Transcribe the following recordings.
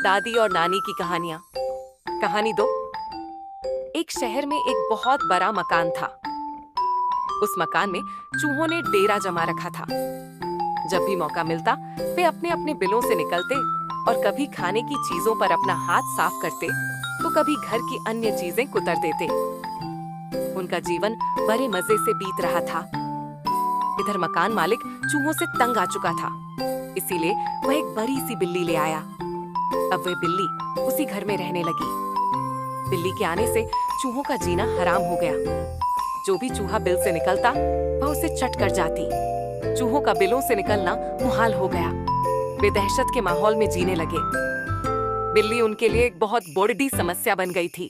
दादी और नानी की कहानियां। कहानी दो। एक शहर में एक बहुत बड़ा मकान था। उस मकान में चूहों ने डेरा जमा रखा था। जब भी मौका मिलता वे अपने अपने बिलों से निकलते और कभी खाने की चीजों पर अपना हाथ साफ करते तो कभी घर की अन्य चीजें कुतर देते। उनका जीवन बड़े मजे से बीत रहा था। इधर मकान मालिक चूहों से तंग आ चुका था, इसीलिए वह एक बड़ी सी बिल्ली ले आया। अब वह बिल्ली उसी घर में रहने लगी। बिल्ली के आने से चूहों का जीना हराम हो गया। जो भी चूहा बिल से निकलता वह उसे चट कर जाती। चूहों का बिलों से निकलना मुहाल हो गया। वे दहशत के माहौल में जीने लगे। बिल्ली उनके लिए एक बहुत बड़ी समस्या बन गई थी।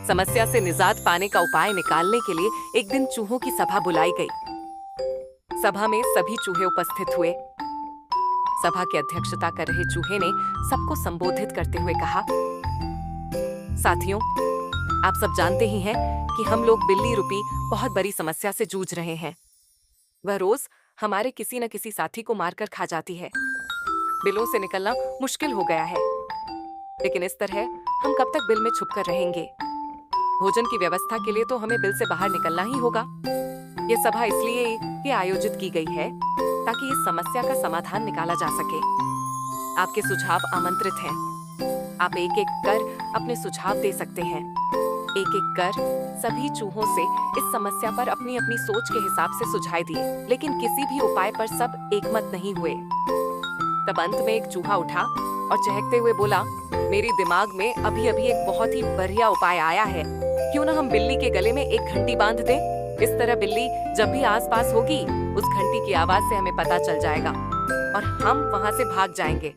समस्या से निजात पाने का उपाय निकालने के लिए एक दिन चूहों की सभा बुलाई गई। सभा में सभी चूहे उपस्थित हुए। सभा की अध्यक्षता कर रहे चूहे ने सबको संबोधित करते हुए कहा, साथियों, आप सब जानते ही हैं कि हम लोग बिल्ली रूपी बहुत बड़ी समस्या से जूझ रहे हैं। वह रोज हमारे किसी न किसी साथी को मारकर खा जाती है। बिलों से निकलना मुश्किल हो गया है, लेकिन इस तरह हम कब तक बिल में छुपकर रहेंगे? भोजन की व्यवस्था के लिए तो हमें बिल से बाहर निकलना ही होगा। ये सभा इसलिए आयोजित की गई है ताकि इस समस्या का समाधान निकाला जा सके। आपके सुझाव आमंत्रित हैं। आप एक एक कर अपने सुझाव दे सकते हैं। एक एक कर सभी चूहों से इस समस्या पर अपनी अपनी सोच के हिसाब से सुझाव दिए, लेकिन किसी भी उपाय पर सब एकमत नहीं हुए। तब अंत में एक चूहा उठा और चहकते हुए बोला, मेरी दिमाग में अभी अभी एक बहुत ही बढ़िया उपाय आया है। क्यों ना हम बिल्ली के गले में एक घंटी बांध दें? इस तरह बिल्ली जब भी आसपास होगी उस घंटी की आवाज से हमें पता चल जाएगा और हम वहां से भाग जाएंगे।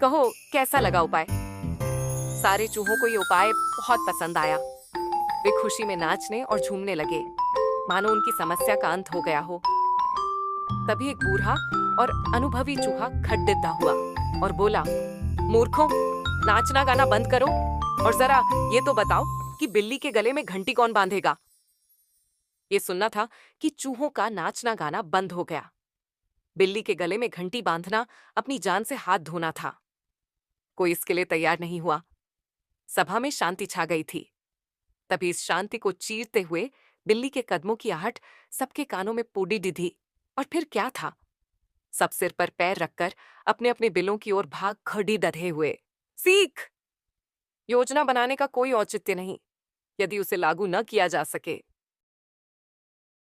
कहो कैसा लगा उपाय? सारे चूहों को ये उपाय बहुत पसंद आया। वे खुशी में नाचने और झूमने लगे, मानो उनकी समस्या का अंत हो गया हो। तभी एक बूढ़ा और अनुभवी चूहा खड्डिता हुआ और बोला, मूर्खों, नाचना गाना बंद करो और जरा ये तो बताओ कि बिल्ली के गले में घंटी कौन बांधेगा? ये सुनना था कि चूहों का नाचना गाना बंद हो गया। बिल्ली के गले में घंटी बांधना अपनी जान से हाथ धोना था। कोई इसके लिए तैयार नहीं हुआ। सभा में शांति छा गई थी। तभी इस शांति को चीरते हुए बिल्ली के कदमों की आहट सबके कानों में पूडी दिधी। और फिर क्या था? सब सिर पर पैर रखकर अपने अपने बिलों की ओर भाग खड़ी डरे हुए। सीख! योजना बनाने का कोई औचित्य नहीं यदि उसे लागू न किया जा सके।